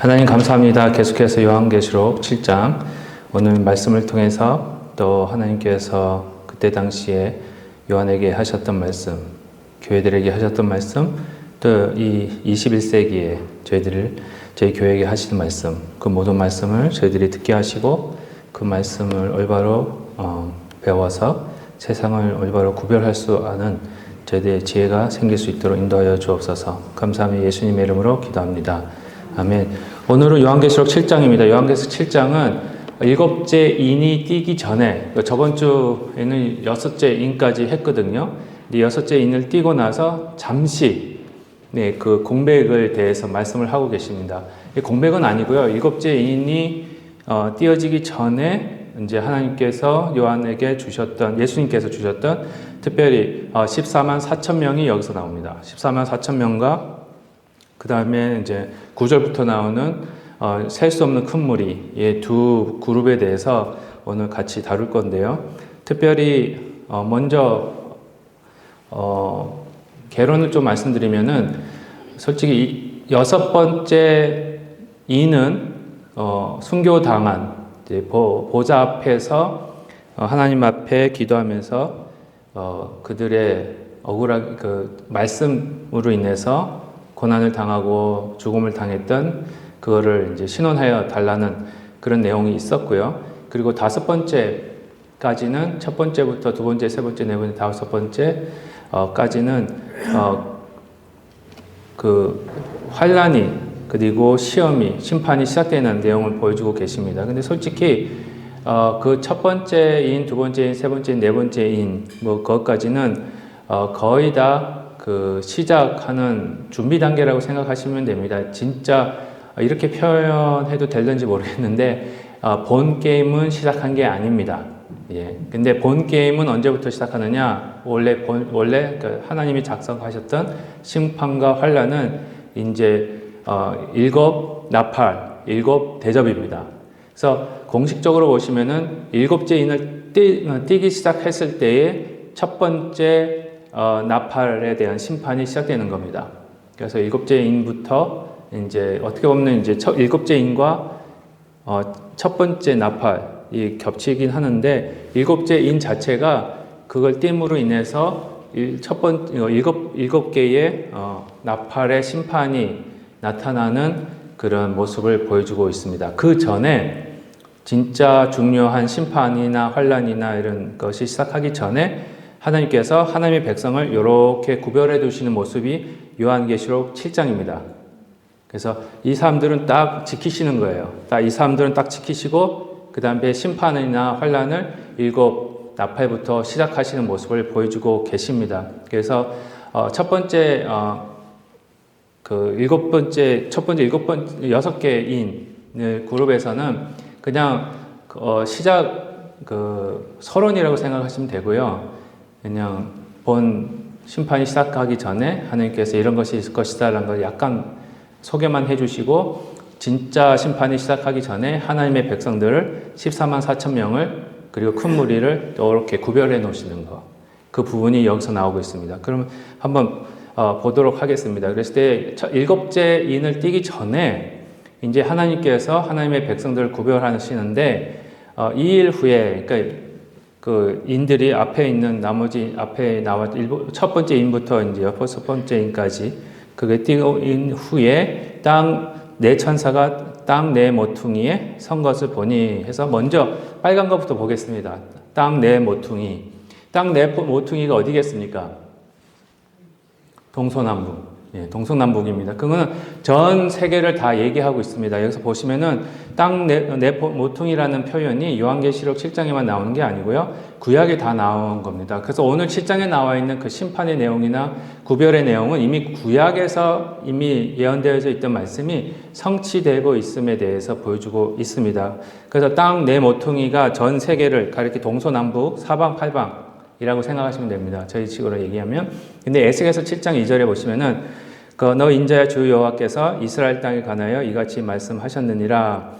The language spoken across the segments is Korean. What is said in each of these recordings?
하나님 감사합니다. 계속해서 요한계시록 7장 오늘 말씀을 통해서 또 하나님께서 그때 당시에 요한에게 하셨던 말씀, 교회들에게 하셨던 말씀, 또 이 21세기에 저희 교회에게 하시는 말씀, 그 모든 말씀을 저희들이 듣게 하시고 그 말씀을 올바로 배워서 세상을 올바로 구별할 수 아는 저희들의 지혜가 생길 수 있도록 인도하여 주옵소서. 감사하며 예수님의 이름으로 기도합니다. 아멘. 오늘은 요한계시록 7장입니다. 요한계시록 7장은 일곱째 인이 띄기 전에, 저번 주에는 여섯째 인까지 했거든요. 이 여섯째 인을 띄고 나서 잠시 그 공백을 대해서 말씀을 하고 계십니다. 공백은 아니고요. 일곱째 인이 띄어지기 전에 이제 하나님께서 요한에게 예수님께서 주셨던 특별히 14만 4천 명이 여기서 나옵니다. 14만 4천 명과 그 다음에 이제 9절부터 나오는 셀 수 없는 큰 무리, 이 두 그룹에 대해서 오늘 같이 다룰 건데요. 특별히 먼저 개론을 좀 말씀드리면은 솔직히 여섯 번째 인은 순교당한 보좌 앞에서 하나님 앞에 기도하면서 그들의 억울한 그 말씀으로 인해서 고난을 당하고 죽음을 당했던 그거를 이제 신원하여 달라는 그런 내용이 있었고요. 그리고 다섯 번째까지는 첫 번째부터 두 번째, 세 번째, 네 번째, 다섯 번째까지는 그 환란이 그리고 시험이 심판이 시작되는 내용을 보여주고 계십니다. 근데 솔직히 그 첫 번째인, 두 번째인, 세 번째인, 네 번째인 그것까지는 거의 다 그 시작하는 준비 단계라고 생각하시면 됩니다. 진짜 이렇게 표현해도 될는지 모르겠는데 본 게임은 시작한 게 아닙니다. 예. 근데 본 게임은 언제부터 시작하느냐? 원래 그 하나님이 작성하셨던 심판과 환란은 이제 일곱 나팔, 일곱 대접입니다. 그래서 공식적으로 보시면은 일곱째 인을 띄기 시작했을 때에 첫 번째 나팔에 대한 심판이 시작되는 겁니다. 그래서 일곱째 인부터 이제 어떻게 보면 이제 일곱째 인과 첫 번째 나팔이 겹치긴 하는데 일곱째 인 자체가 그걸 띄므로 인해서 일곱 개의 나팔의 심판이 나타나는 그런 모습을 보여주고 있습니다. 그 전에 진짜 중요한 심판이나 환란이나 이런 것이 시작하기 전에 하나님께서 하나님의 백성을 이렇게 구별해 두시는 모습이 요한계시록 7장입니다. 그래서 이 사람들은 딱 지키시는 거예요. 이 사람들은 딱 지키시고 그 다음에 심판이나 환란을 일곱 나팔부터 시작하시는 모습을 보여주고 계십니다. 그래서 첫 번째 여섯 개인 그룹에서는 그냥 시작 서론이라고 생각하시면 되고요. 그냥 본 심판이 시작하기 전에 하나님께서 이런 것이 있을 것이다 라는 걸 약간 소개만 해주시고 진짜 심판이 시작하기 전에 하나님의 백성들을 14만 4천 명을 그리고 큰 무리를 이렇게 구별해 놓으시는 것, 그 부분이 여기서 나오고 있습니다. 그럼 한번 보도록 하겠습니다. 그랬을 때 일곱째 인을 띄기 전에 이제 하나님께서 하나님의 백성들을 구별하시는데 이 일 후에 그러니까 그 인들이 앞에 있는 나머지 앞에 첫 번째 인부터 이제 여섯 번째 인까지 그게 띄인 후에 네 천사가 땅 네 모퉁이에 선 것을 보니 해서 먼저 빨간 것부터 보겠습니다. 땅 네 모퉁이. 땅 네 모퉁이가 어디겠습니까? 동서남북. 예, 동서남북입니다. 그거는 전 세계를 다 얘기하고 있습니다. 여기서 보시면은 땅 네 모퉁이라는 표현이 요한계시록 7장에만 나오는 게 아니고요. 구약에 다 나온 겁니다. 그래서 오늘 7장에 나와 있는 그 심판의 내용이나 구별의 내용은 이미 구약에서 이미 예언되어져 있던 말씀이 성취되고 있음에 대해서 보여주고 있습니다. 그래서 땅 네 모퉁이가 전 세계를 가리키 동서남북 사방팔방 이라고 생각하시면 됩니다. 저희 식으로 얘기하면. 근데 에스겔서 7장 2절에 보시면은 너 인자야 주 여호와께서 이스라엘 땅에 관하여 이같이 말씀하셨느니라.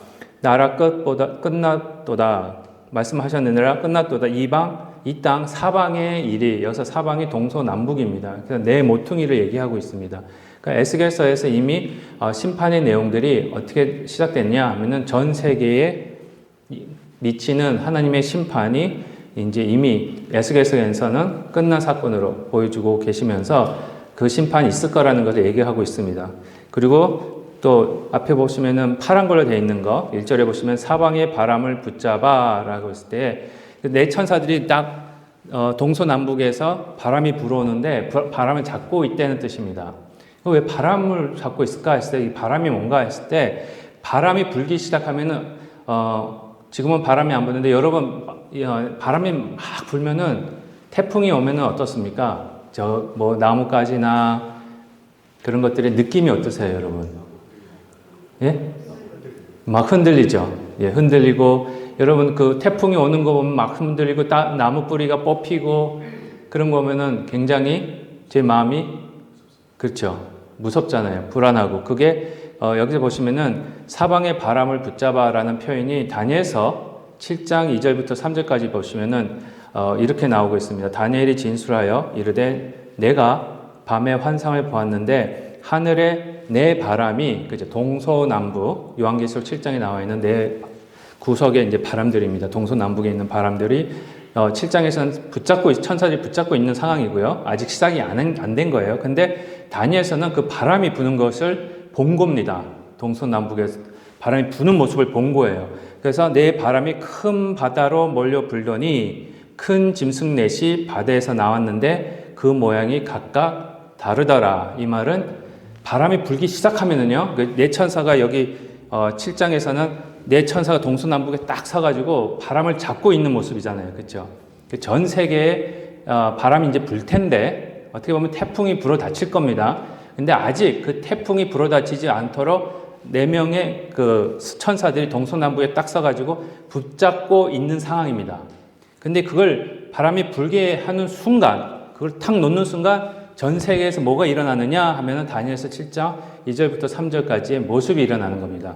나라 끝났도다. 말씀하셨느니라 끝났도다. 이 땅 사방의 일이 여기서 사방이 동서남북입니다. 그래서 네 모퉁이를 얘기하고 있습니다. 그러니까 에스겔서에서 이미 심판의 내용들이 어떻게 시작됐냐 하면은 전 세계에 미치는 하나님의 심판이 이제 이미 에스겔서에서는 끝난 사건으로 보여주고 계시면서 그 심판이 있을 거라는 것을 얘기하고 있습니다. 그리고 또 앞에 보시면은 파란 걸로 되어 있는 거 1절에 보시면 사방의 바람을 붙잡아 라고 했을 때 네 천사들이 딱 동서남북에서 바람이 불어오는데 바람을 잡고 있다는 뜻입니다. 왜 바람을 잡고 있을까 했을 때 이 바람이 뭔가 했을 때 바람이 불기 시작하면은 지금은 바람이 안 부는데 여러분 바람이 막 불면은 태풍이 오면은 어떻습니까? 저 뭐 나뭇가지나 그런 것들의 느낌이 어떠세요, 여러분? 예? 막 흔들리죠. 예, 흔들리고 여러분 그 태풍이 오는 거 보면 막 흔들리고 나무 뿌리가 뽑히고 그런 거 보면은 굉장히 제 마음이 그렇죠. 무섭잖아요. 불안하고 그게 여기서 보시면은 사방의 바람을 붙잡아라는 표현이 다니엘서 7장 2절부터 3절까지 보시면은 이렇게 나오고 있습니다. 다니엘이 진술하여 이르되 내가 밤에 환상을 보았는데 하늘에 네 바람이 그죠 동서남북 요한계시록 7장에 나와 있는 네 구석에 이제 바람들입니다. 동서남북에 있는 바람들이 7장에서는 천사들이 붙잡고 있는 상황이고요. 아직 시작이 안 된 거예요. 근데 다니엘서는 그 바람이 부는 것을 본 겁니다. 동서남북에서 바람이 부는 모습을 본 거예요. 그래서 네 바람이 큰 바다로 몰려 불더니 큰 짐승 넷이 바다에서 나왔는데 그 모양이 각각 다르더라. 이 말은 바람이 불기 시작하면은요, 네 천사가 여기 7장에서는 네 천사가 동서남북에 딱 서가지고 바람을 잡고 있는 모습이잖아요. 그렇죠? 전 세계에 바람이 이제 불 텐데 어떻게 보면 태풍이 불어 닥칠 겁니다. 근데 아직 그 태풍이 불어 닥치지 않도록 네 명의 그 천사들이 동서남북에 딱 서가지고 붙잡고 있는 상황입니다. 근데 그걸 바람이 불게 하는 순간, 그걸 탁 놓는 순간 전 세계에서 뭐가 일어나느냐 하면은 다니엘서 7장 2절부터 3절까지의 모습이 일어나는 겁니다.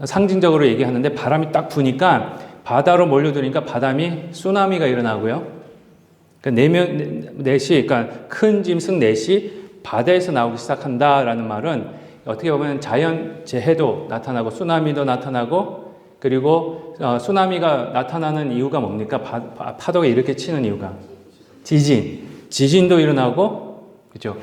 상징적으로 얘기하는데 바람이 딱 부니까 바다로 몰려드니까 바람이 쓰나미가 일어나고요. 그러니까 넷이, 그러니까 큰 짐승 넷이 바다에서 나오기 시작한다라는 말은 어떻게 보면 자연 재해도 나타나고 쓰나미도 나타나고 그리고 쓰나미가 나타나는 이유가 뭡니까? 파도가 이렇게 치는 이유가 지진도 일어나고 그죠?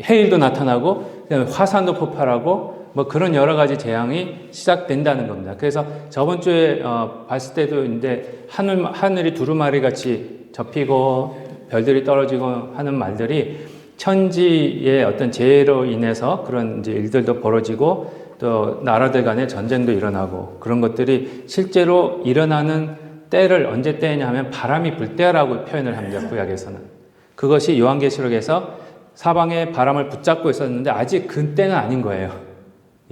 해일도 나타나고 그다음에 화산도 폭발하고 뭐 그런 여러 가지 재앙이 시작된다는 겁니다. 그래서 저번 주에 봤을 때도 이제 하늘이 두루마리 같이 접히고 별들이 떨어지고 하는 말들이 천지의 어떤 재해로 인해서 그런 이제 일들도 벌어지고 또 나라들 간의 전쟁도 일어나고 그런 것들이 실제로 일어나는 때를 언제 때냐 하면 바람이 불 때라고 표현을 합니다. 구약에서는. 그것이 요한계시록에서 사방에 바람을 붙잡고 있었는데 아직 그때는 아닌 거예요.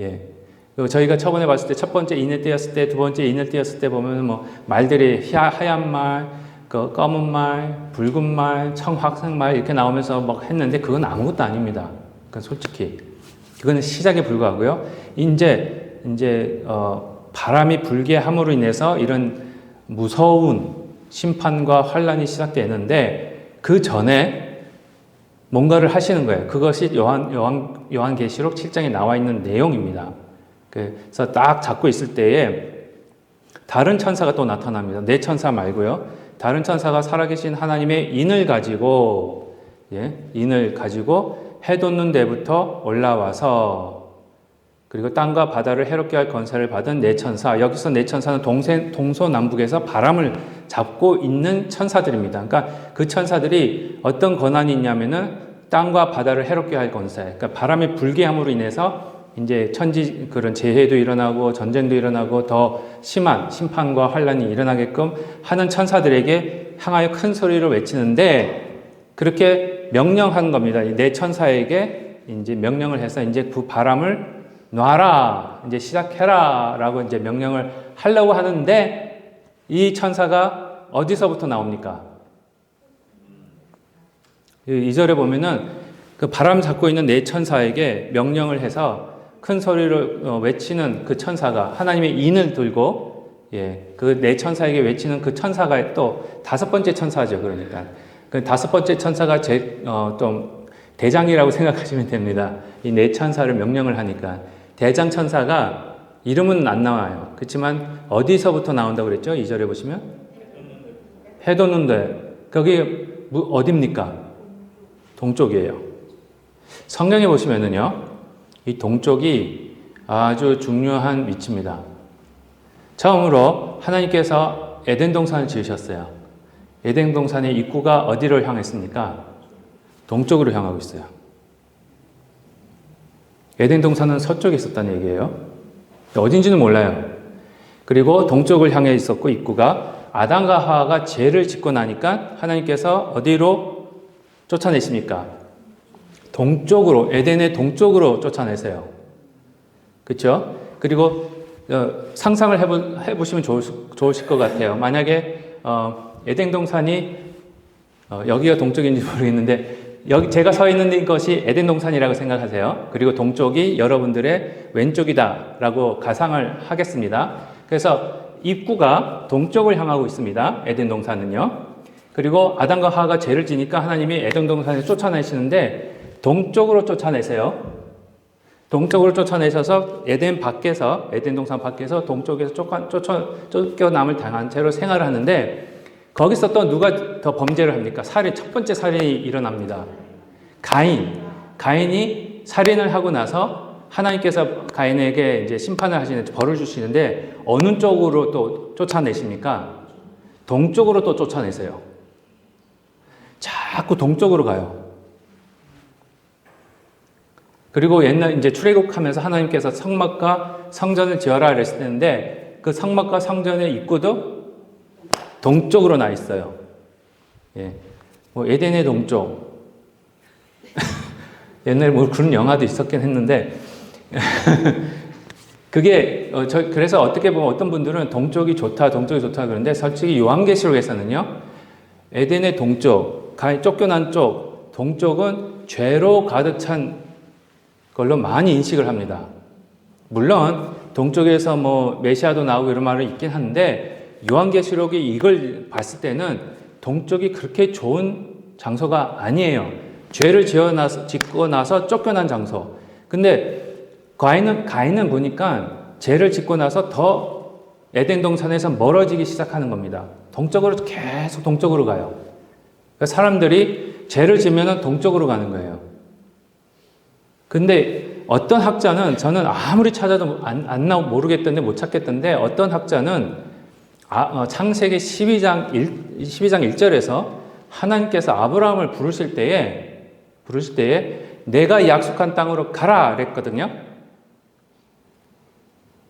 예. 그리고 저희가 처음에 봤을 때 첫 번째 인을 띄었을 때, 두 번째 인을 띄었을 때 보면 뭐 말들이 하얀 말, 그 검은 말, 붉은 말, 청황색 말 이렇게 나오면서 막 했는데 그건 아무것도 아닙니다. 그건 솔직히 그거는 시작에 불과하고요. 이제 바람이 불게 함으로 인해서 이런 무서운 심판과 환란이 시작되는데 그 전에 뭔가를 하시는 거예요. 그것이 요한계시록 7장에 나와 있는 내용입니다. 그래서 딱 잡고 있을 때에 다른 천사가 또 나타납니다. 네 천사 말고요. 다른 천사가 살아계신 하나님의 인을 가지고 해 돋는 데부터 올라와서 그리고 땅과 바다를 해롭게 할 권세를 받은 네 천사. 여기서 네 천사는 동서남북에서 바람을 잡고 있는 천사들입니다. 그러니까 그 천사들이 어떤 권한이 있냐면은 땅과 바다를 해롭게 할 권세. 그러니까 바람이 불게 함으로 인해서 이제 그런 재해도 일어나고 전쟁도 일어나고 더 심한 심판과 환란이 일어나게끔 하는 천사들에게 향하여 큰 소리로 외치는데 그렇게 명령한 겁니다. 이 네 천사에게 이제 명령을 해서 이제 그 바람을 놔라, 이제 시작해라 라고 이제 명령을 하려고 하는데 이 천사가 어디서부터 나옵니까? 2절에 보면은 그 바람 잡고 있는 네 천사에게 명령을 해서 큰 소리로 외치는 그 천사가 하나님의 인을 들고 그 네 천사에게 외치는 그 천사가 또 다섯 번째 천사죠. 그러니까 그 다섯 번째 천사가 좀 대장이라고 생각하시면 됩니다. 이 네 천사를 명령을 하니까. 대장 천사가 이름은 안 나와요. 그렇지만 어디서부터 나온다고 그랬죠? 2절에 보시면 해돋는데 거기 어딥니까? 동쪽이에요. 성경에 보시면은요, 이 동쪽이 아주 중요한 위치입니다. 처음으로 하나님께서 에덴 동산을 지으셨어요. 에덴 동산의 입구가 어디를 향했습니까? 동쪽으로 향하고 있어요. 에덴 동산은 서쪽에 있었다는 얘기예요. 어딘지는 몰라요. 그리고 동쪽을 향해 있었고 입구가 아담과 하와가 죄를 짓고 나니까 하나님께서 어디로 쫓아내십니까? 동쪽으로, 에덴의 동쪽으로 쫓아내세요. 그렇죠? 그리고 상상을 해보시면 좋으실 것 같아요. 만약에 에덴 동산이 여기가 동쪽인지 모르겠는데 여기 제가 서 있는 것이 에덴 동산이라고 생각하세요. 그리고 동쪽이 여러분들의 왼쪽이다라고 가상을 하겠습니다. 그래서 입구가 동쪽을 향하고 있습니다. 에덴 동산은요. 그리고 아담과 하와가 죄를 지니까 하나님이 에덴 동산에 쫓아내시는데 동쪽으로 쫓아내세요. 동쪽으로 쫓아내셔서 에덴 동산 밖에서 동쪽에서 쫓겨남을 당한 채로 생활을 하는데 거기서 또 누가 더 범죄를 합니까? 첫 번째 살인이 일어납니다. 가인이 살인을 하고 나서 하나님께서 가인에게 이제 심판을 하시는데 벌을 주시는데 어느 쪽으로 또 쫓아내십니까? 동쪽으로 또 쫓아내세요. 자꾸 동쪽으로 가요. 그리고 옛날 이제 출애굽하면서 하나님께서 성막과 성전을 지어라 그랬는데 그 성막과 성전의 입구도 동쪽으로 나 있어요. 예. 뭐 에덴의 동쪽. 옛날에 뭐 그런 영화도 있었긴 했는데 그게 그래서 어떻게 보면 어떤 분들은 동쪽이 좋다 그러는데 솔직히 요한계시록에서는요. 에덴의 동쪽, 쫓겨난 쪽, 동쪽은 죄로 가득 찬 걸로 많이 인식을 합니다. 물론 동쪽에서 뭐 메시아도 나오고 이런 말은 있긴 한데 요한계시록이 이걸 봤을 때는 동쪽이 그렇게 좋은 장소가 아니에요. 죄를 짓고 나서 쫓겨난 장소. 근데 가인은 보니까 죄를 짓고 나서 더 에덴 동산에서 멀어지기 시작하는 겁니다. 계속 동쪽으로 가요. 그러니까 사람들이 죄를 지면은 동쪽으로 가는 거예요. 근데 어떤 학자는 저는 아무리 찾아도 모르겠던데 못 찾겠던데 어떤 학자는 창세기 12장 1절에서 하나님께서 아브라함을 부르실 때에 내가 약속한 땅으로 가라 그랬거든요.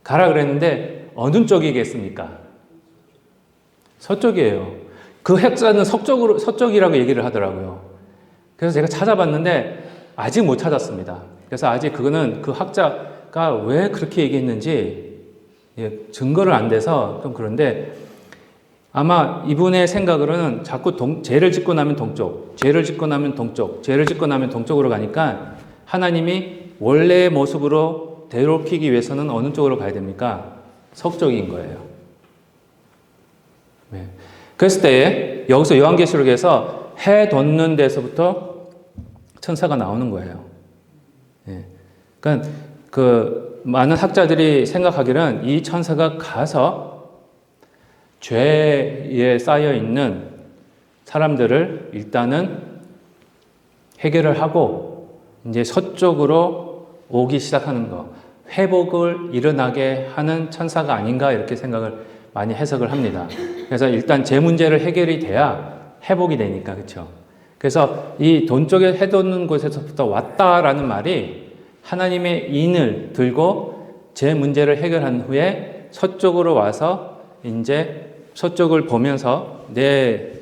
가라 그랬는데 어느 쪽이겠습니까? 서쪽이에요. 그 학자는 서쪽이라고 얘기를 하더라고요. 그래서 제가 찾아봤는데 아직 못 찾았습니다. 그래서 아직 그거는 그 학자가 왜 그렇게 얘기했는지 증거를 안 돼서 좀 그런데 아마 이분의 생각으로는 자꾸 죄를 짓고 나면 동쪽, 죄를 짓고 나면 동쪽, 죄를 짓고 나면 동쪽으로 가니까 하나님이 원래의 모습으로 되돌이키기 위해서는 어느 쪽으로 가야 됩니까? 서쪽인 거예요. 네. 그랬을 때에 여기서 요한계시록에서 해 돋는 데서부터 천사가 나오는 거예요. 네. 그러니까 많은 학자들이 생각하기는 이 천사가 가서 죄에 쌓여 있는 사람들을 일단은 해결을 하고 이제 서쪽으로 오기 시작하는 거, 회복을 일어나게 하는 천사가 아닌가 이렇게 생각을 많이 해석을 합니다. 그래서 일단 제 문제를 해결이 돼야 회복이 되니까 그렇죠. 그래서 이 동쪽에 해돋는 곳에서부터 왔다라는 말이 하나님의 인을 들고 제 문제를 해결한 후에 서쪽으로 와서 이제 서쪽을 보면서 내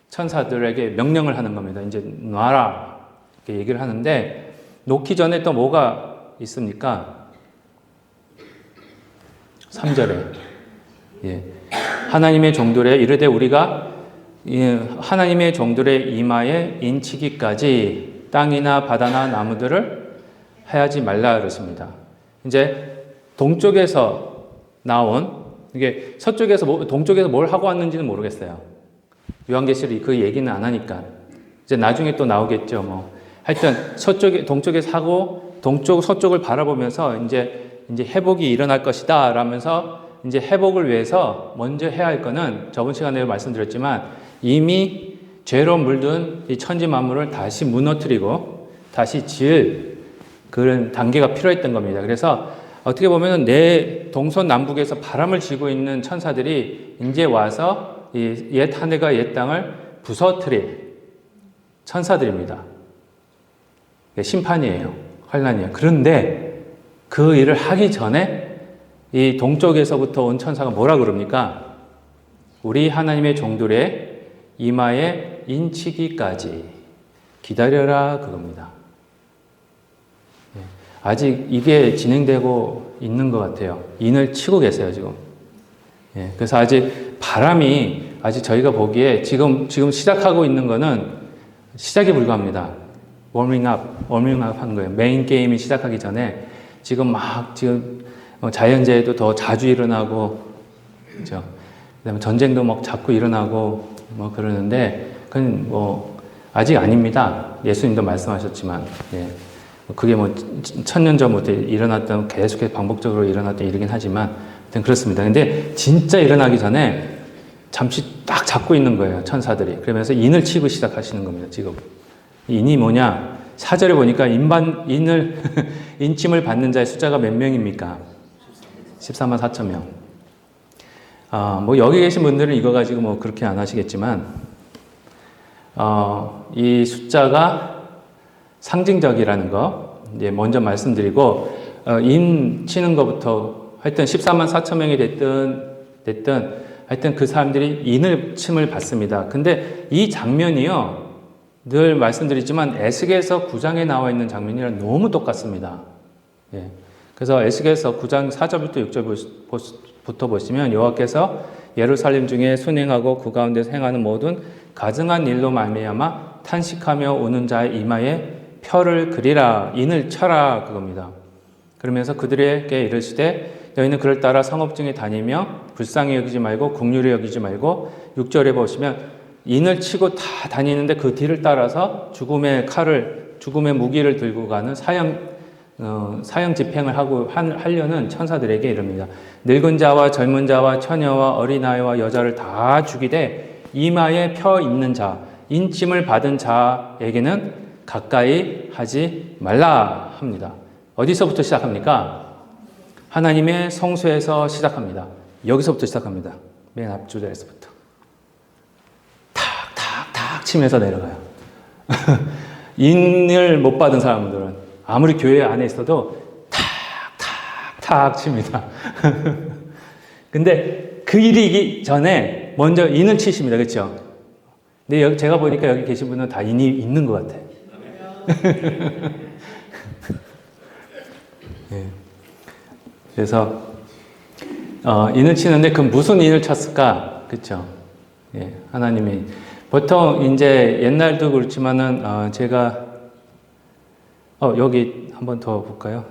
천사들에게 명령을 하는 겁니다. 이제 놔라 이렇게 얘기를 하는데 놓기 전에 또 뭐가 있습니까? 3절에 하나님의 종들에 이르되 우리가 하나님의 종들의 이마에 인치기까지 땅이나 바다나 나무들을 하지 말라 그랬습니다. 이제 동쪽에서 나온 이게 동쪽에서 뭘 하고 왔는지는 모르겠어요. 요한계시록이 그 얘기는 안 하니까 이제 나중에 또 나오겠죠. 뭐 하여튼 동쪽에서 하고 서쪽을 바라보면서 이제 회복이 일어날 것이다 라면서 이제 회복을 위해서 먼저 해야 할 거는 저번 시간에 말씀드렸지만 이미 죄로 물든 이 천지 만물을 다시 무너뜨리고 다시 지을 그런 단계가 필요했던 겁니다. 그래서 어떻게 보면 내 동서남북에서 바람을 쥐고 있는 천사들이 이제 와서 이 옛 하늘과 옛 땅을 부서뜨릴 천사들입니다. 심판이에요. 환란이에요. 그런데 그 일을 하기 전에 이 동쪽에서부터 온 천사가 뭐라 그럽니까? 우리 하나님의 종들의 이마에 인치기까지 기다려라 그겁니다. 아직 이게 진행되고 있는 것 같아요. 인을 치고 계세요, 지금. 그래서 아직 바람이 아직 저희가 보기에 지금 시작하고 있는 거는 시작에 불과합니다. 워밍 업 하는 거예요. 메인 게임이 시작하기 전에 지금 자연재해도 더 자주 일어나고, 그죠? 그다음에 전쟁도 막 자꾸 일어나고 뭐 그러는데 그건 뭐 아직 아닙니다. 예수님도 말씀하셨지만, 그게 뭐 1000년 전부터 일어났던 계속해서 반복적으로 일어났던 일이긴 하지만 하여튼 그렇습니다. 근데 진짜 일어나기 전에 잠시 딱 잡고 있는 거예요, 천사들이. 그러면서 인을 치고 시작하시는 겁니다, 지금. 인이 뭐냐? 4절에 보니까 인침을 받는 자의 숫자가 몇 명입니까? 14만 4천 명. 뭐 여기 계신 분들은 이거 가지고 뭐 그렇게 안 하시겠지만, 이 숫자가 상징적이라는 거, 이제 먼저 말씀드리고, 인 치는 것부터 하여튼 14만 4천 명이 됐든, 하여튼 그 사람들이 인을 침을 받습니다. 근데 이 장면이요, 늘 말씀드리지만 에스겔서 9장에 나와 있는 장면이랑 너무 똑같습니다. 그래서 에스겔서 9장 4절부터 6절부터 보시면 여호와께서 예루살렘 중에 순행하고 그 가운데서 행하는 모든 가증한 일로 말미암아 탄식하며 오는 자의 이마에 표를 그리라, 인을 쳐라 그겁니다. 그러면서 그들에게 이르시되 너희는 그를 따라 성읍 중에 다니며 불쌍히 여기지 말고 긍휼히 여기지 말고 6절에 보시면 인을 치고 다 다니는데 그 뒤를 따라서 죽음의 무기를 들고 가는 사형 집행을 하려는 천사들에게 이릅니다. 늙은 자와 젊은 자와 처녀와 어린아이와 여자를 다 죽이되 이마에 펴 있는 자, 인침을 받은 자에게는 가까이 하지 말라 합니다. 어디서부터 시작합니까? 하나님의 성소에서 시작합니다. 여기서부터 시작합니다. 맨 앞줄에서부터. 탁 치면서 내려가요. 인을 못 받은 사람들은 아무리 교회 안에 있어도 탁 칩니다. 근데 그 일이기 전에 먼저 인을 치십니다. 그렇죠? 근데 제가 보니까 여기 계신 분은 다 인이 있는 것 같아요. 그래서 인을 치는데 그 무슨 인을 쳤을까? 그렇죠? 하나님이 보통 이제 옛날도 그렇지만은 제가 여기 한번 더 볼까요?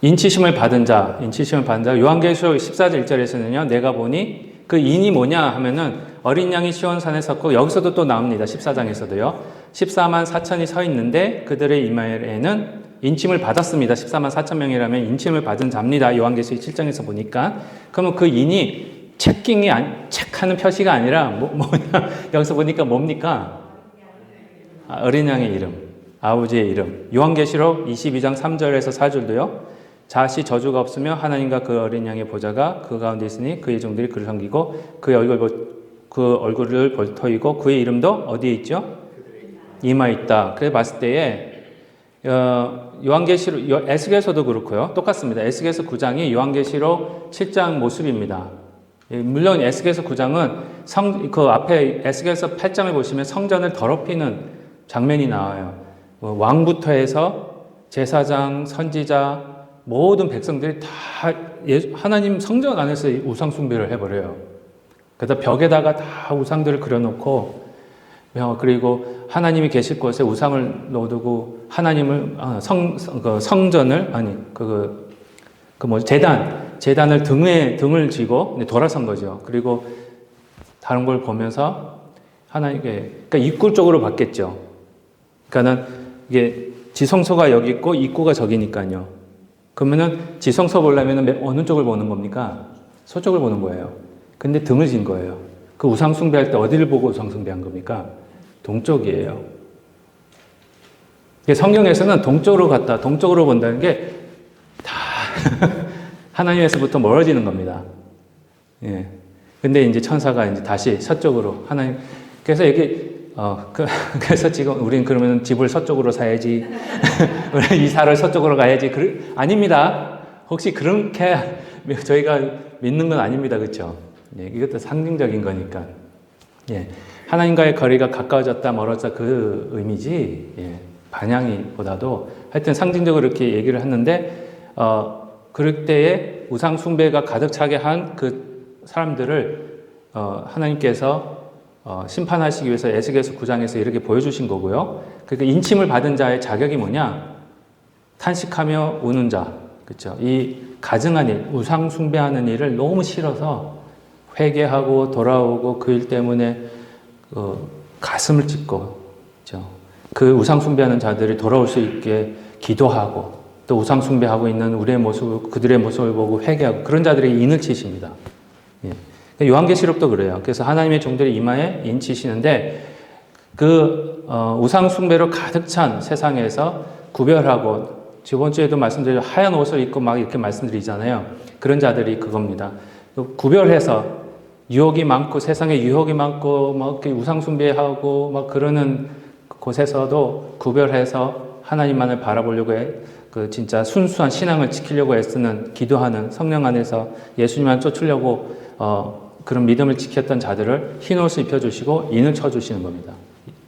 인치심을 받은 자 요한계시록 14절 1절에서는요, 내가 보니 그 인이 뭐냐 하면은 어린 양이 시온산에 섰고, 여기서도 또 나옵니다. 14장에서도요. 14만 4천이 서 있는데 그들의 이마에는 인침을 받았습니다. 14만 4천 명이라면 인침을 받은 자입니다. 요한계시록 7장에서 보니까. 그러면 그 인이 체크하는 표시가 아니라 뭐냐? 여기서 보니까 뭡니까? 어린 양의 이름, 아버지의 이름. 요한계시록 22장 3절에서 4절도요. 자시 저주가 없으며 하나님과 그 어린 양의 보좌가 그 가운데 있으니 그의 종들이 그를 섬기고 그의 얼굴을 볼터이고 그의 이름도 어디에 있죠? 이마에 있다. 그래 봤을 때에 요한계시록, 에스겔서도 그렇고요. 똑같습니다. 에스겔서 9장이 요한계시록 7장 모습입니다. 물론 에스겔서 9장은 그 앞에 에스겔서 8장을 보시면 성전을 더럽히는 장면이 나와요. 왕부터 해서 제사장, 선지자, 모든 백성들이 다 하나님 성전 안에서 우상 숭배를 해버려요. 그래서 벽에다가 다 우상들을 그려놓고, 그리고 하나님이 계실 곳에 우상을 놓두고 하나님을 성전을 재단을 등을 쥐고 돌아선 거죠. 그리고 다른 걸 보면서 하나님께, 그러니까 입구 쪽으로 봤겠죠. 그러니까는 이게 지성소가 여기 있고 입구가 저기니까요. 그러면은 지성소 보려면 어느 쪽을 보는 겁니까? 서쪽을 보는 거예요. 근데 등을 진 거예요. 그 우상 숭배할 때 어디를 보고 우상 숭배한 겁니까? 동쪽이에요. 성경에서는 동쪽으로 갔다, 동쪽으로 본다는 게 다 하나님에서부터 멀어지는 겁니다. 예. 근데 이제 천사가 이제 다시 서쪽으로 하나님, 그래서 이게 그래서 지금 우린 그러면 집을 서쪽으로 사야지, 이사를 서쪽으로 가야지. 아닙니다. 혹시 그렇게 저희가 믿는 건 아닙니다. 그렇죠? 예, 이것도 상징적인 거니까. 예, 하나님과의 거리가 가까워졌다, 멀어졌다 그 의미지. 예, 반향이보다도 하여튼 상징적으로 이렇게 얘기를 했는데, 그럴 때에 우상 숭배가 가득 차게 한 그 사람들을 하나님께서 심판하시기 위해서 에스겔서 9장에서 이렇게 보여주신 거고요. 그러니까 인침을 받은 자의 자격이 뭐냐? 탄식하며 우는 자, 그렇죠? 이 가증한 일, 우상 숭배하는 일을 너무 싫어서 회개하고 돌아오고 그 일 때문에 가슴을 찢고, 그렇죠? 그 우상 숭배하는 자들이 돌아올 수 있게 기도하고 또 우상 숭배하고 있는 우리의 모습, 그들의 모습을 보고 회개하고 그런 자들에게 인을 치십니다. 예. 요한계시록도 그래요. 그래서 하나님의 종들의 이마에 인 치시는데 그 우상 숭배로 가득 찬 세상에서 구별하고, 저번 주에도 말씀드린 하얀 옷을 입고 막 이렇게 말씀드리잖아요. 그런 자들이 그겁니다. 구별해서 유혹이 많고 세상에 유혹이 많고 막 우상 숭배하고 막 그러는 곳에서도 구별해서 하나님만을 바라보려고 해. 그 진짜 순수한 신앙을 지키려고 애쓰는, 기도하는 성령 안에서 예수님만 쫓으려고 그런 믿음을 지켰던 자들을 흰 옷을 입혀주시고 인을 쳐주시는 겁니다.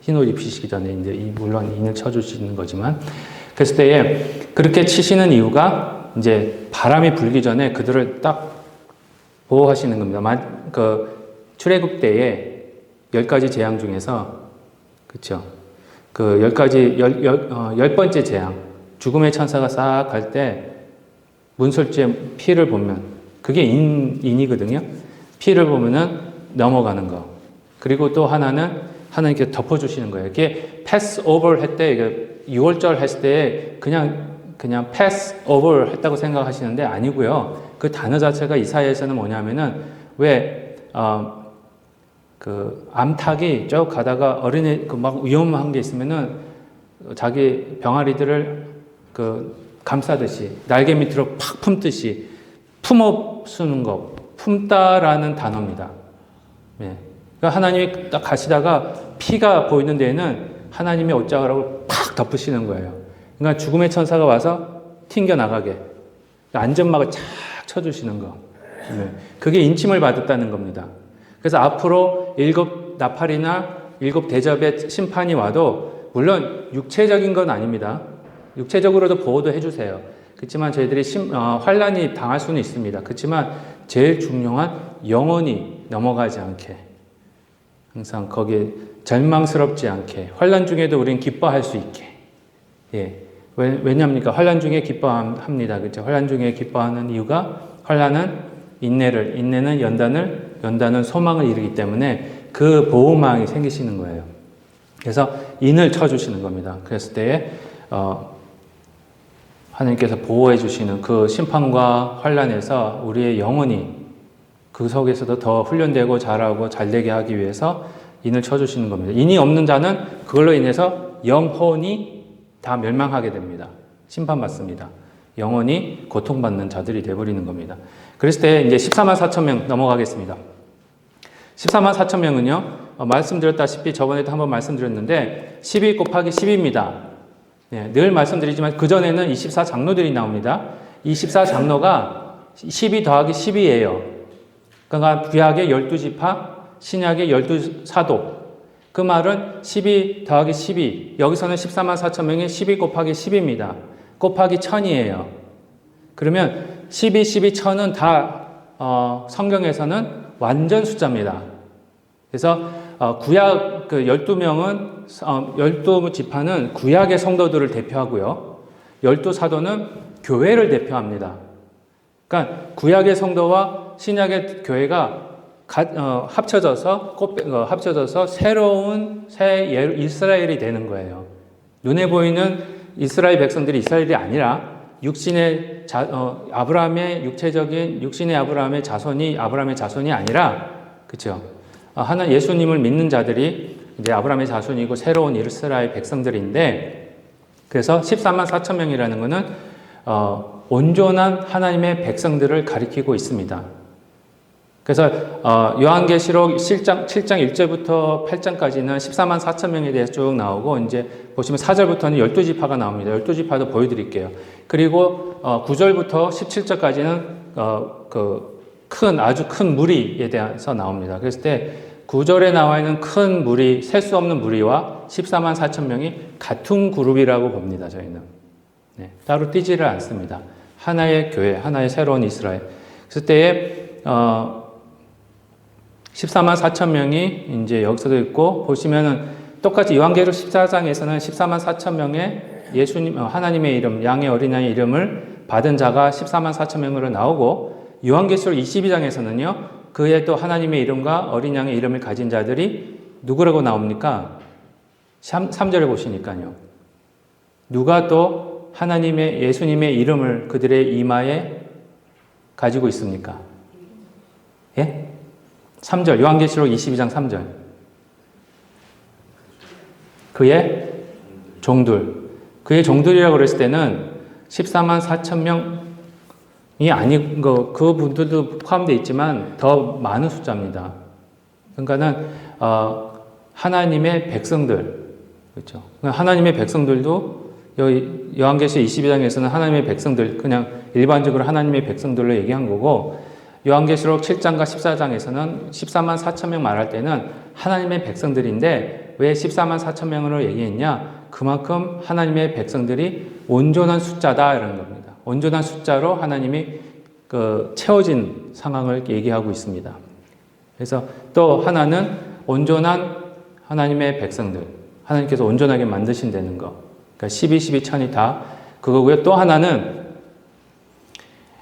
흰 옷 입히시기 전에 이제 물론 인을 쳐주시는 거지만, 그랬을 때에 그렇게 치시는 이유가 이제 바람이 불기 전에 그들을 딱 보호하시는 겁니다. 그 출애굽 때에 10가지 재앙 중에서, 그렇죠? 그 10번째 재앙, 죽음의 천사가 싹 갈 때 문설주의 피를 보면 그게 인이거든요. 피를 보면은 넘어가는 거. 그리고 또 하나는 하나님께 덮어주시는 거예요. 이게 패스 오버 할 때, 6월절 했을 때 그냥 패스 오버 했다고 생각하시는데 아니고요. 그 단어 자체가 이사야에서는 뭐냐면은 그 암탉이 쭉 가다가 어린애 막 위험한 게 있으면은 자기 병아리들을 감싸듯이 날개 밑으로 팍 품듯이 품어 쓰는 거, 품다라는 단어입니다. 예. 그러니까 하나님이 딱 가시다가 피가 보이는 데에는 하나님의 옷자락을 팍 덮으시는 거예요. 그러니까 죽음의 천사가 와서 튕겨 나가게 안전막을 착 쳐주시는 거. 예. 그게 인침을 받았다는 겁니다. 그래서 앞으로 7 나팔이나 7 대접의 심판이 와도 물론 육체적인 건 아닙니다. 육체적으로도 보호도 해주세요. 그렇지만 저희들이 환란이 당할 수는 있습니다. 그렇지만 제일 중요한 영혼이 넘어가지 않게, 항상 거기에 절망스럽지 않게, 환란 중에도 우리는 기뻐할 수 있게. 예. 왜냐합니까? 환란 중에 기뻐합니다. 그렇죠? 환란 중에 기뻐하는 이유가, 환란은 인내를, 인내는 연단을, 연단은 소망을 이루기 때문에 그 보호망이 생기시는 거예요. 그래서 인을 쳐주시는 겁니다. 그랬을 때에 하나님께서 보호해 주시는 그 심판과 환란에서 우리의 영혼이 그 속에서도 더 훈련되고 자라고 잘되게 하기 위해서 인을 쳐주시는 겁니다. 인이 없는 자는 그걸로 인해서 영혼이 다 멸망하게 됩니다. 심판받습니다. 영혼이 고통받는 자들이 되어버리는 겁니다. 그랬을 때 이제 14만 4천 명 넘어가겠습니다. 14만 4천 명은요, 말씀드렸다시피 저번에도 한번 말씀드렸는데 12 곱하기 10입니다. 예, 늘 말씀드리지만 그전에는 24장로들이 나옵니다. 24장로가 12 더하기 10이에요. 그러니까 구약의 12지파, 신약의 12사도. 그 말은 12 더하기 12. 여기서는 14만 4천 명이 12 곱하기 10입니다. 곱하기 1000이에요. 그러면 12, 12, 1000은 다 성경에서는 완전 숫자입니다. 그래서 구약 그 12명은 12지파는 구약의 성도들을 대표하고요. 12사도는 교회를 대표합니다. 그러니까 구약의 성도와 신약의 교회가 합쳐져서 새로운 새 이스라엘이 되는 거예요. 눈에 보이는 이스라엘 백성들이 이스라엘이 아니라 아브라함의 육체적인 육신의 아브라함의 자손이 아니라, 그렇죠? 예수님을 믿는 자들이 이제 아브라함의 자손이고 새로운 이스라엘 백성들인데, 그래서 14만 4천 명이라는 것은 온전한 하나님의 백성들을 가리키고 있습니다. 그래서 요한계시록 7장 1절부터 8장까지는 14만 4천 명에 대해서 쭉 나오고, 이제 보시면 4절부터는 12지파가 나옵니다. 12지파도 보여드릴게요. 그리고 9절부터 17절까지는 아주 큰 무리에 대해서 나옵니다. 그랬을 때 9절에 나와 있는 큰 무리, 셀 수 없는 무리와 14만 4천 명이 같은 그룹이라고 봅니다. 저희는. 네, 따로 띄지를 않습니다. 하나의 교회, 하나의 새로운 이스라엘. 그랬을 때에 14만 4천 명이 이제 여기서도 있고, 보시면은 똑같이 요한계시록 14장에서는 14만 4천 명의 하나님의 이름, 양의 어린 양의 이름을 받은 자가 14만 4천 명으로 나오고, 요한계시록 22장에서는요, 그의 또 하나님의 이름과 어린 양의 이름을 가진 자들이 누구라고 나옵니까? 3절에 보시니까요. 누가 또 예수님의 이름을 그들의 이마에 가지고 있습니까? 예? 3절, 요한계시록 22장 3절. 그의 종들이라고 그랬을 때는 14만 4천 명이 아닌 그 분들도 포함되어 있지만 더 많은 숫자입니다. 그러니까는 하나님의 백성들, 그렇죠? 하나님의 백성들도 여기 요한계시록 22장에서는 하나님의 백성들, 그냥 일반적으로 하나님의 백성들로 얘기한 거고, 요한계시록 7장과 14장에서는 14만 4천 명 말할 때는 하나님의 백성들인데, 왜 14만 4천 명으로 얘기했냐? 그만큼 하나님의 백성들이 온전한 숫자다, 이런 겁니다. 온전한 숫자로 하나님이 채워진 상황을 얘기하고 있습니다. 그래서 또 하나는 온전한 하나님의 백성들, 하나님께서 온전하게 만드신다는 거. 그러니까 12, 12, 1000이 다 그거고요. 또 하나는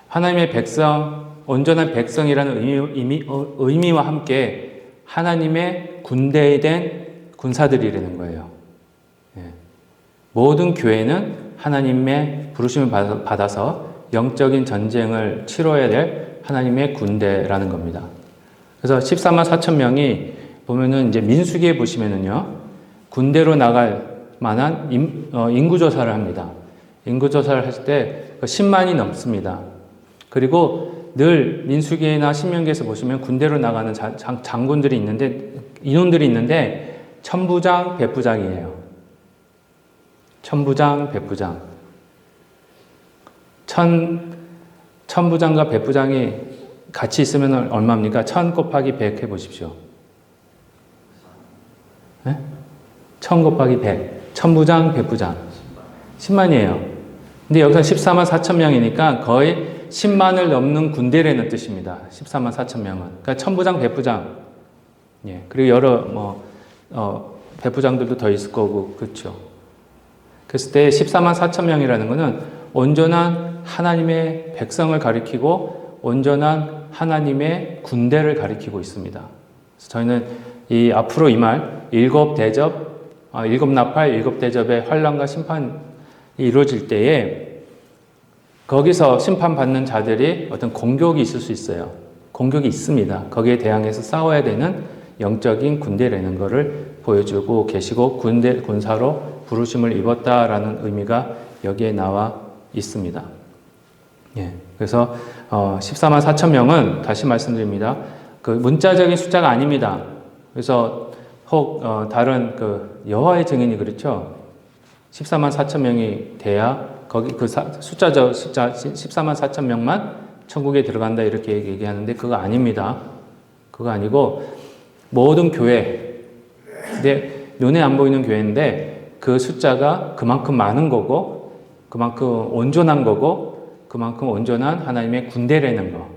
하나님의 백성, 온전한 백성이라는 의미와 함께 하나님의 군대에 된 군사들이라는 거예요. 예. 모든 교회는 하나님의 부르심을 받아서 영적인 전쟁을 치러야 될 하나님의 군대라는 겁니다. 그래서 14만 4천 명이 보면은 이제 민수기에 보시면은요, 군대로 나갈 만한 인구조사를 합니다. 인구조사를 했을 때 10만이 넘습니다. 그리고 늘 민수기나 신명기에서 보시면 군대로 나가는 장군들이 있는데, 인원들이 있는데, 천부장, 백부장이에요. 천부장, 백부장. 천부장과 백부장이 같이 있으면 얼마입니까? 1000 곱하기 100 해보십시오. 네? 1000 곱하기 100. 천부장, 백부장. 10만이에요. 근데 여기서 14만 4천 명이니까 거의 10만을 넘는 군대라는 뜻입니다. 14만 4천 명은. 그러니까 천부장, 백부장. 예. 그리고 여러, 백부장들도 더 있을 거고, 그렇죠. 그랬을 때 14만 4천 명이라는 것은 온전한 하나님의 백성을 가리키고 온전한 하나님의 군대를 가리키고 있습니다. 그래서 저희는 앞으로 이 말, 일곱 나팔, 일곱 대접의 환란과 심판이 이루어질 때에 거기서 심판받는 자들이 어떤 공격이 있을 수 있어요. 공격이 있습니다. 거기에 대항해서 싸워야 되는 영적인 군대라는 것을 보여주고 계시고, 군사로 부르심을 입었다라는 의미가 여기에 나와 있습니다. 예. 그래서 14만 4천 명은 다시 말씀드립니다. 그 문자적인 숫자가 아닙니다. 그래서 혹 다른 여호와의 증인이 그렇죠. 14만 4천 명이 돼야 거기 숫자 14만 4천 명만 천국에 들어간다, 이렇게 얘기하는데 그거 아닙니다. 그거 아니고 모든 교회, 눈에 안 보이는 교회인데 그 숫자가 그만큼 많은 거고, 그만큼 온전한 거고, 그만큼 온전한 하나님의 군대라는 거.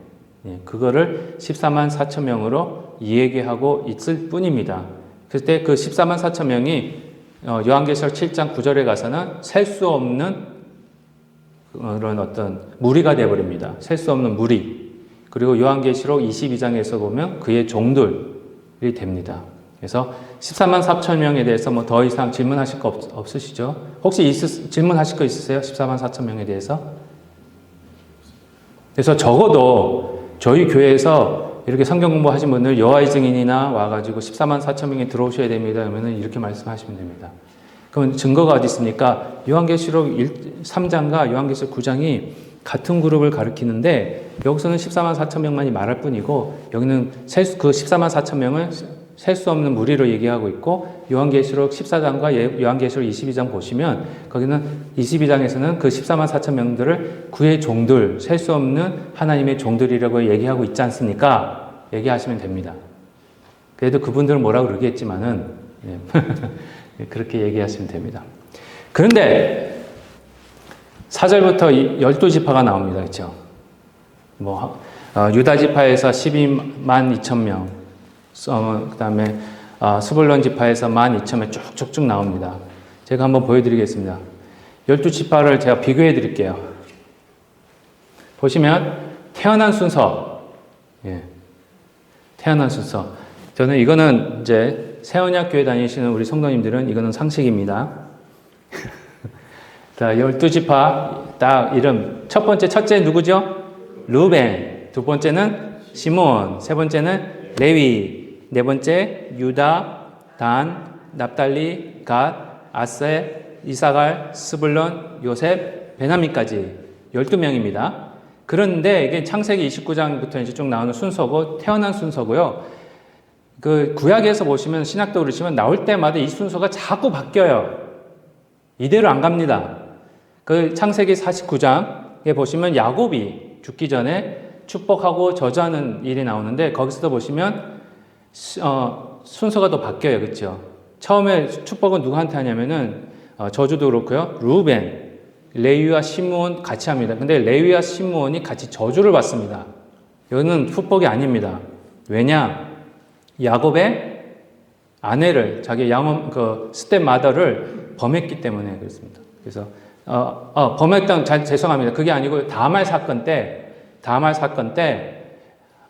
예, 그거를 14만 4천 명으로 이야기하고 있을 뿐입니다. 그때 그 14만 4천 명이 요한계시록 7장 9절에 가서는 셀 수 없는 그런 어떤 무리가 되어버립니다. 셀 수 없는 무리. 그리고 요한계시록 22장에서 보면 그의 종들이 됩니다. 그래서 14만 4천 명에 대해서 뭐 더 이상 질문하실 거 없으시죠? 혹시 질문하실 거 있으세요? 14만 4천 명에 대해서? 그래서 적어도 저희 교회에서 이렇게 성경 공부하신 분들 여호와의 증인이나 와가지고 14만 4천 명이 들어오셔야 됩니다. 그러면 이렇게 말씀하시면 됩니다. 그럼 증거가 어디 있습니까? 요한계시록 3장과 요한계시록 9장이 같은 그룹을 가리키는데 여기서는 14만 4천 명만이 말할 뿐이고 여기는 그 14만 4천 명을 셀 수 없는 무리로 얘기하고 있고 요한계시록 14장과 요한계시록 22장 보시면 거기는 22장에서는 그 14만 4천 명들을 구의 종들, 셀 수 없는 하나님의 종들이라고 얘기하고 있지 않습니까? 얘기하시면 됩니다. 그래도 그분들은 뭐라고 그러겠지만은 그렇게 얘기하시면 됩니다. 그런데 4절부터 12지파가 나옵니다. 그렇죠? 유다 지파에서 12만 2천 명, 그 다음에 스불론 지파에서 12,000명 쭉쭉쭉 나옵니다. 제가 한번 보여드리겠습니다. 12지파를 제가 비교해 드릴게요. 보시면 태어난 순서, 태어난 순서. 저는 이거는 이제 새언약 교회 다니시는 우리 성도님들은 이거는 상식입니다. 자, 12지파 딱 이름. 첫째 누구죠? 루벤. 두 번째는 시몬. 세 번째는 레위. 네 번째 유다, 단, 납달리, 갓, 아세, 이사갈, 스불론, 요셉, 베냐민까지 12명입니다. 그런데 이게 창세기 29장부터 이제 쭉 나오는 순서고 태어난 순서고요. 그 구약에서 보시면 신약도 그러시면 나올 때마다 이 순서가 자꾸 바뀌어요. 이대로 안 갑니다. 그 창세기 49장에 보시면 야곱이 죽기 전에 축복하고 저주하는 일이 나오는데 거기서도 보시면 순서가 또 바뀌어요. 그렇죠? 처음에 축복은 누구한테 하냐면은 저주도 그렇고요. 루벤, 레위와 시므온 같이 합니다. 근데 레위와 시므온이 같이 저주를 받습니다. 이거는 축복이 아닙니다. 왜냐? 야곱의 아내를 자기 스텝마더를 범했기 때문에 그렇습니다. 그래서 죄송합니다. 그게 아니고 다말 사건 때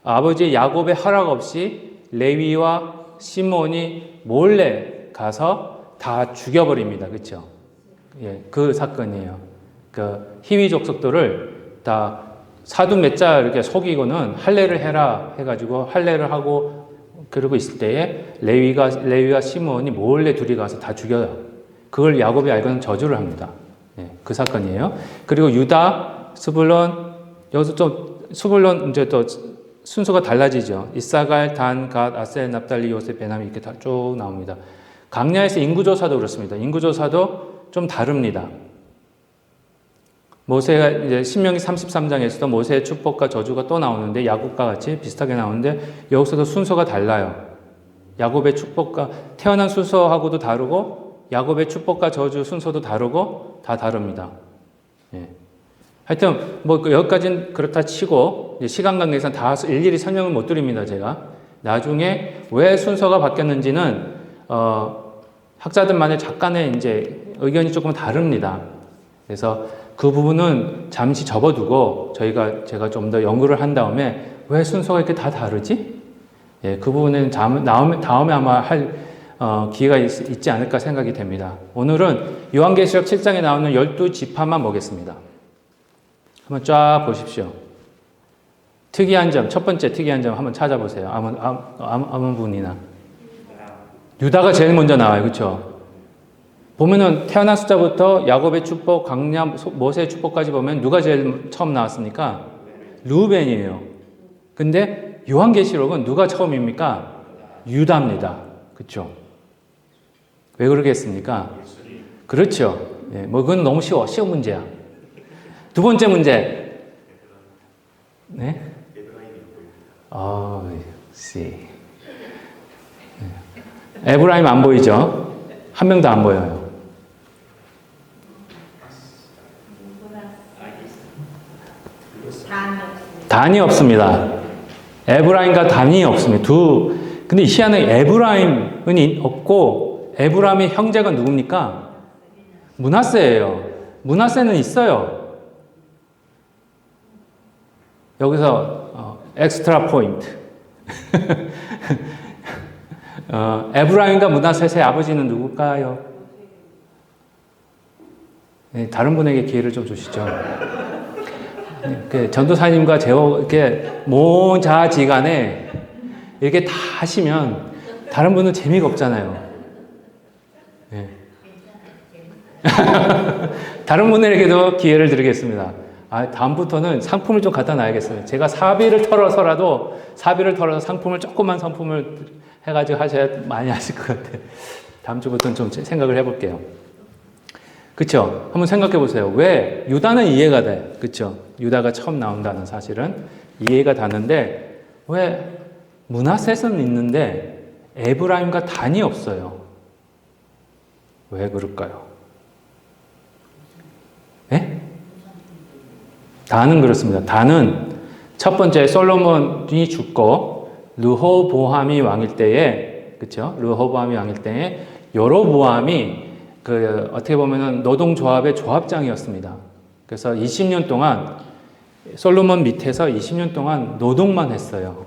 아버지 야곱의 허락 없이 레위와 시므온이 몰래 가서 다 죽여버립니다. 그렇죠? 그 사건이에요. 그 히위 족속들을 다 사두 몇 자 이렇게 속이고는 할례를 해라 해가지고 할례를 하고 그러고 있을 때에 레위와 시므온이 몰래 둘이 가서 다 죽여요. 그걸 야곱이 알고는 저주를 합니다. 그 사건이에요. 그리고 유다, 스불론 여기서 좀 스불론 이제 또 순서가 달라지죠. 이사갈, 단, 갓, 아셀, 납달리, 요셉, 베냐민 이렇게 다 쭉 나옵니다. 강야에서 인구조사도 그렇습니다. 인구조사도 좀 다릅니다. 모세가 이제 신명기 33장에서도 모세의 축복과 저주가 또 나오는데 야곱과 같이 비슷하게 나오는데 여기서도 순서가 달라요. 야곱의 축복과 태어난 순서하고도 다르고 야곱의 축복과 저주 순서도 다르고 다 다릅니다. 하여튼 여기까지는 그렇다 치고 시간 관계상 다 일일이 설명을 못 드립니다. 제가 나중에 왜 순서가 바뀌었는지는 학자들만의 잠깐의 이제 의견이 조금 다릅니다. 그래서 그 부분은 잠시 접어두고 제가 좀 더 연구를 한 다음에 왜 순서가 이렇게 다 다르지? 그 부분은 다음에 아마 할 기회가 있지 않을까 생각이 됩니다. 오늘은 요한계시록 7장에 나오는 12지파만 보겠습니다. 한번 쫙 보십시오. 특이한 점, 첫 번째 특이한 점 한번 찾아보세요. 아무 분이나. 유다가 제일 먼저 나와요. 그렇죠? 보면은 태어난 숫자부터 야곱의 축복, 강야, 모세의 축복까지 보면 누가 제일 처음 나왔습니까? 루벤이에요. 근데 요한계시록은 누가 처음입니까? 유다입니다. 그렇죠? 왜 그러겠습니까? 그렇죠. 그건 너무 쉬운 문제야. 두 번째 문제. 네? 에브라임 안 보이죠? 한 명도 안 보여요. 단이 없습니다. 에브라임과 단이 없습니다. 근데 희한하게 에브라임은 없고 에브라임의 형제가 누굽니까? 므낫세예요. 므낫세는 있어요. 여기서 엑스트라 포인트. 에브라임과 므낫셋의 아버지는 누굴까요? 네, 다른 분에게 기회를 좀 주시죠. 전도사님과 제호 이렇게 모자지간에 이렇게 다 하시면 다른 분은 재미가 없잖아요. 네. 다른 분에게도 기회를 드리겠습니다. 다음부터는 상품을 좀 갖다 놔야겠어요. 제가 사비를 털어서 상품을 조그만 상품을 해가지고 하셔야 많이 하실 것 같아요. 다음 주부터는 좀 생각을 해볼게요. 그쵸? 한번 생각해 보세요. 왜? 유다는 이해가 돼. 그쵸? 유다가 처음 나온다는 사실은 이해가 가는데, 왜 므낫셋은 있는데 에브라임과 단이 없어요? 왜 그럴까요? 예? 단은 그렇습니다. 단은 첫 번째 솔로몬이 죽고 르호보암이 왕일 때에, 그쵸? 르호보암이 왕일 때에 여로보암이 어떻게 보면은 노동조합의 조합장이었습니다. 그래서 20년 동안 솔로몬 밑에서 20년 동안 노동만 했어요.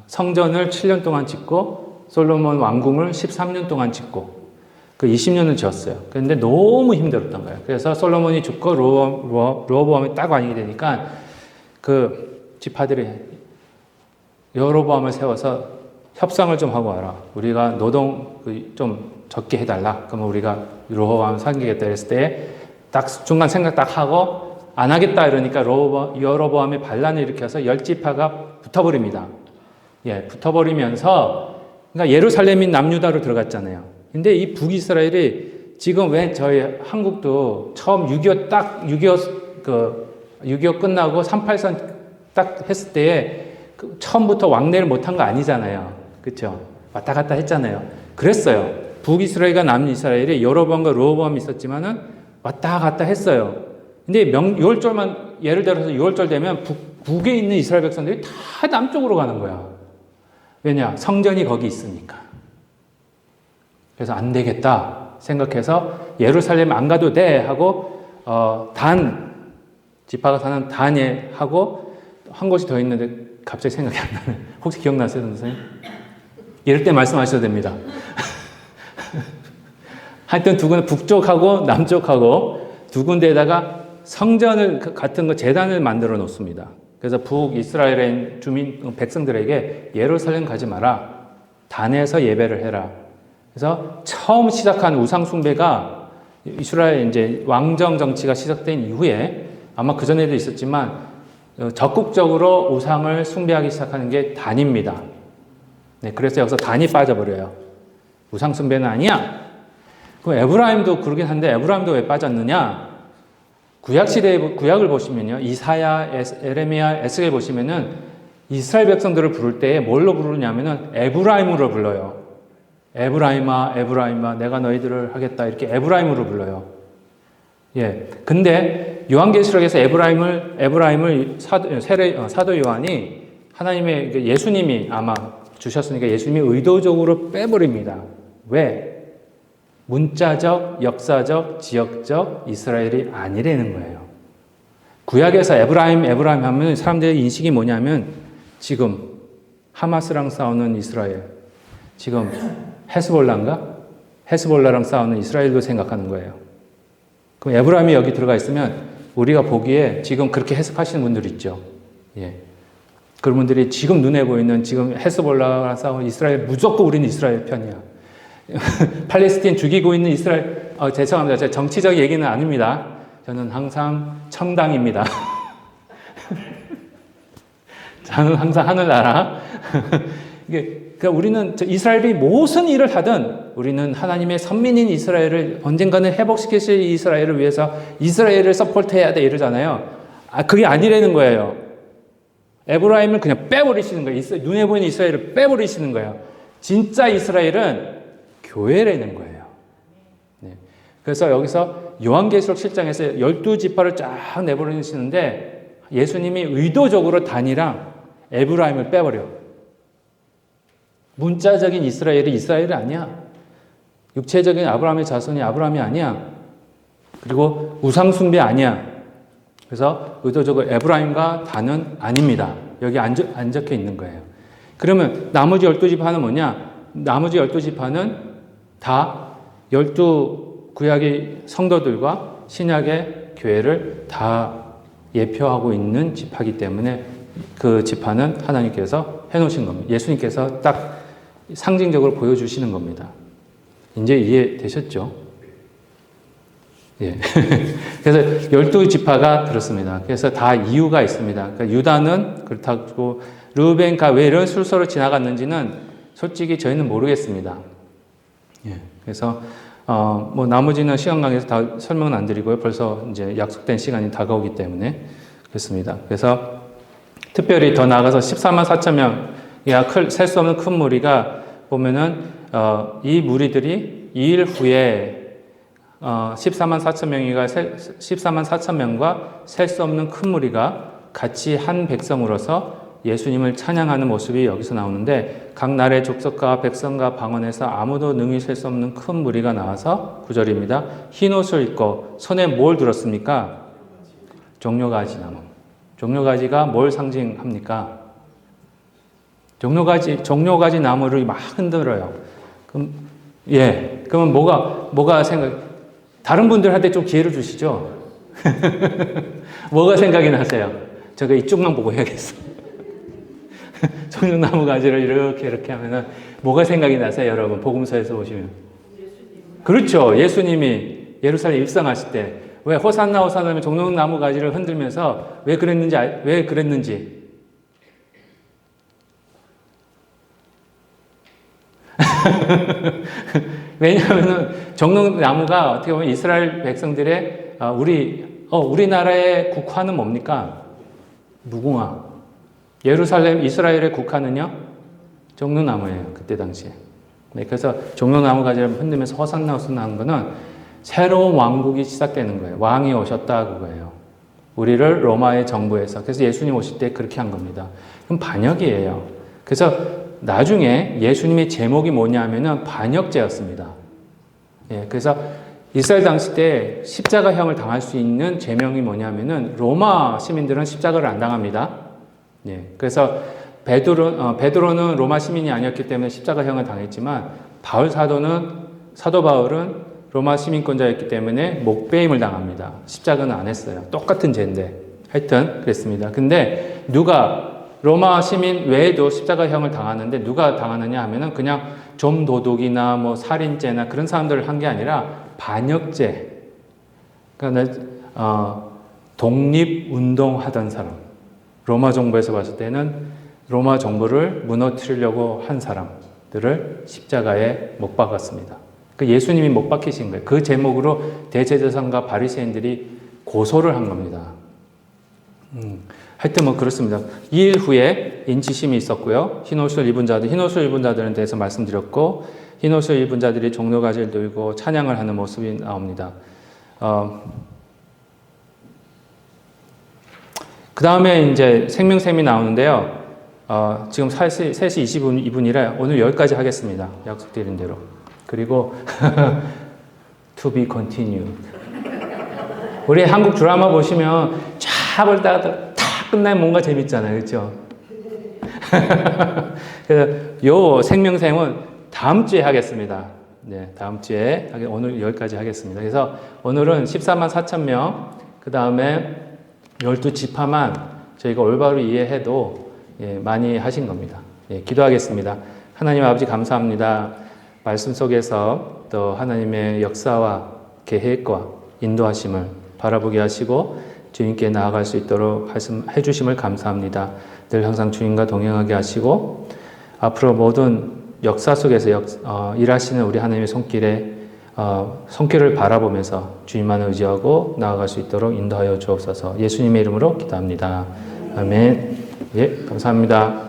성전을 7년 동안 짓고 솔로몬 왕궁을 13년 동안 짓고 그 20년을 지었어요. 그런데 너무 힘들었던 거예요. 그래서 솔로몬이 죽고 르호보암이 딱 왕이 되니까 그 지파들이 여로보암을 세워서 협상을 좀 하고 와라. 우리가 노동 좀 적게 해달라. 그러면 우리가 르호보암 섬기겠다 했을 때 딱 중간 생각 딱 하고 안 하겠다 이러니까 여로보암이 반란을 일으켜서 10지파가 붙어버립니다. 예, 붙어버리면서 그러니까 예루살렘인 남유다로 들어갔잖아요. 근데 이 북이스라엘이 지금 왜 저희 한국도 처음 6.25 끝나고 3.8선 딱 했을 때에 처음부터 왕래를 못한 거 아니잖아요. 그렇죠? 왔다 갔다 했잖아요. 그랬어요. 북이스라엘과 남이스라엘이 여로보암과 르호보암이 있었지만은 왔다 갔다 했어요. 근데 6월절만 예를 들어서 6월절 되면 북에 있는 이스라엘 백성들이 다 남쪽으로 가는 거야. 왜냐? 성전이 거기 있으니까. 그래서 안 되겠다 생각해서 예루살렘 안 가도 돼 하고 단 지파가 사는 단에 하고 한 곳이 더 있는데 갑자기 생각이 안 나네. 혹시 기억나세요, 선생님? 이럴 때 말씀하셔도 됩니다. 하여튼 두 군데 북쪽하고 남쪽하고 두 군데에다가 성전을 같은 거 제단을 만들어 놓습니다. 그래서 북이스라엘의 주민 백성들에게 예루살렘 가지 마라. 단에서 예배를 해라. 그래서 처음 시작한 우상 숭배가 이스라엘 이제 왕정 정치가 시작된 이후에 아마 그 전에도 있었지만 적극적으로 우상을 숭배하기 시작하는 게 단입니다. 네, 그래서 여기서 단이 빠져버려요. 우상 숭배는 아니야. 그 에브라임도 그러긴 한데 에브라임도 왜 빠졌느냐? 구약시대의 구약을 보시면요. 이사야, 에레미야, 에스겔 보시면은 이스라엘 백성들을 부를 때 뭘로 부르냐면은 에브라임으로 불러요. 에브라임아, 에브라임아, 내가 너희들을 하겠다. 이렇게 에브라임으로 불러요. 예. 근데 요한계시록에서 에브라임을 사도 요한이 하나님의 예수님이 아마 주셨으니까 예수님이 의도적으로 빼버립니다. 왜? 문자적, 역사적, 지역적 이스라엘이 아니라는 거예요. 구약에서 에브라임 하면 사람들의 인식이 뭐냐면 지금 하마스랑 싸우는 이스라엘, 지금 헤스볼라랑 싸우는 이스라엘도 생각하는 거예요. 그럼 에브라임이 여기 들어가 있으면 우리가 보기에 지금 그렇게 해석하시는 분들 있죠. 예. 그런 분들이 지금 눈에 보이는 지금 헤스볼라랑 싸우는 이스라엘, 무조건 우리는 이스라엘 편이야. 팔레스틴 죽이고 있는 이스라엘, 죄송합니다. 제 정치적 얘기는 아닙니다. 저는 항상 청당입니다. 저는 항상 하늘나라. 그러니까 우리는 이스라엘이 무슨 일을 하든 우리는 하나님의 선민인 이스라엘을 언젠가는 회복시키실 이스라엘을 위해서 이스라엘을 서포트해야 돼 이러잖아요. 그게 아니라는 거예요. 에브라임을 그냥 빼버리시는 거예요. 눈에 보이는 이스라엘을 빼버리시는 거예요. 진짜 이스라엘은 교회라는 거예요. 네. 그래서 여기서 요한계시록 7장에서 12지파를 쫙 내버리시는데 예수님이 의도적으로 단이랑 에브라임을 빼버려. 문자적인 이스라엘이 아니야. 육체적인 아브라함의 자손이 아브라함이 아니야. 그리고 우상숭배 아니야. 그래서 의도적으로 에브라임과 단은 아닙니다. 여기 안 적혀 있는 거예요. 그러면 나머지 12지파는 뭐냐? 나머지 12지파는 다 12구약의 성도들과 신약의 교회를 다 예표하고 있는 지파이기 때문에 그 지파는 하나님께서 해놓으신 겁니다. 예수님께서 딱 상징적으로 보여주시는 겁니다. 이제 이해되셨죠? 예. 그래서 12지파가 그렇습니다. 그래서 다 이유가 있습니다. 그러니까 유다는 그렇다고 르우벤과 왜 이런 순서로 지나갔는지는 솔직히 저희는 모르겠습니다. 예. 그래서 뭐 나머지는 시간 관계에서 다 설명은 안 드리고요. 벌써 이제 약속된 시간이 다가오기 때문에 그렇습니다. 그래서 특별히 더 나아가서 14만 4천 명이야 셀 수 없는 큰 무리가 보면은 이 무리들이 2일 후에 14만 4천 명이가 14만 4천 명과 셀 수 없는 큰 무리가 같이 한 백성으로서 예수님을 찬양하는 모습이 여기서 나오는데 각 나라의 족속과 백성과 방언에서 아무도 능히 셀 수 없는 큰 무리가 나와서 9절입니다. 흰 옷을 입고 손에 뭘 들었습니까? 종려가지 나무. 종려가지가 뭘 상징합니까? 종려가지 나무를 막 흔들어요. 그럼 그러면 뭐가 다른 분들한테 좀 기회를 주시죠. 뭐가 생각이 나세요? 제가 이쪽만 보고 해야겠어요. 종려나무 가지를 이렇게 하면은 뭐가 생각이 나세요, 여러분? 복음서에서 보시면. 그렇죠. 예수님이 예루살렘 입성하실 때 왜 호산나 호산나 종려나무 가지를 흔들면서 왜 그랬는지. 왜냐하면은 종려나무가 어떻게 보면 이스라엘 백성들의 우리나라의 국화는 뭡니까? 무궁화. 예루살렘 이스라엘의 국화는요? 종려나무예요. 그때 당시에. 네, 그래서 종려나무 가지를 흔들면서 호산나 호산나 하는 거는 새로운 왕국이 시작되는 거예요. 왕이 오셨다 그거예요. 우리를 로마의 정부에서. 그래서 예수님 오실 때 그렇게 한 겁니다. 그럼 반역이에요. 그래서 나중에 예수님의 제목이 뭐냐면은 반역죄였습니다. 예, 그래서 이스라엘 당시 때 십자가형을 당할 수 있는 제명이 뭐냐면은 로마 시민들은 십자가를 안 당합니다. 예, 그래서 베드로는 로마 시민이 아니었기 때문에 십자가형을 당했지만 사도 바울은 로마 시민권자였기 때문에 목베임을 당합니다. 십자가는 안 했어요. 똑같은 죄인데 하여튼 그랬습니다. 근데 누가 로마 시민 외에도 십자가형을 당하는데 누가 당하느냐 하면은 그냥 좀도둑이나 뭐 살인죄나 그런 사람들을 한 게 아니라 반역죄. 그러니까 독립운동하던 사람. 로마 정부에서 봤을 때는 로마 정부를 무너뜨리려고 한 사람들을 십자가에 못 박았습니다. 그 예수님이 못 박히신 거예요. 그 제목으로 대제사장과 바리새인들이 고소를 한 겁니다. 하여튼 뭐 그렇습니다. 2일 후에 인치심이 있었고요. 흰옷을 입은 자들에 대해서 말씀드렸고 흰옷을 입은 자들이 종려가지를 들고 찬양을 하는 모습이 나옵니다. 그 다음에 이제 생명샘이 나오는데요. 지금 3시 22분이라 오늘 여기까지 하겠습니다. 약속드린 대로. 그리고 to be continued. 우리 한국 드라마 보시면 쫙 볼다가 다 끝나면 뭔가 재밌잖아요. 그렇죠? 그래서 요 생명샘은 다음 주에 하겠습니다. 네, 다음 주에 오늘 여기까지 하겠습니다. 그래서 오늘은 14만 4천 명, 그 다음에 12지파만 저희가 올바로 이해해도 많이 하신 겁니다. 기도하겠습니다. 하나님 아버지 감사합니다. 말씀 속에서 또 하나님의 역사와 계획과 인도하심을 바라보게 하시고 주님께 나아갈 수 있도록 말씀해 주심을 감사합니다. 늘 항상 주님과 동행하게 하시고 앞으로 모든 역사 속에서 일하시는 우리 하나님의 손길을 바라보면서 주님만 의지하고 나아갈 수 있도록 인도하여 주옵소서. 예수님의 이름으로 기도합니다. 아멘. 예, 감사합니다.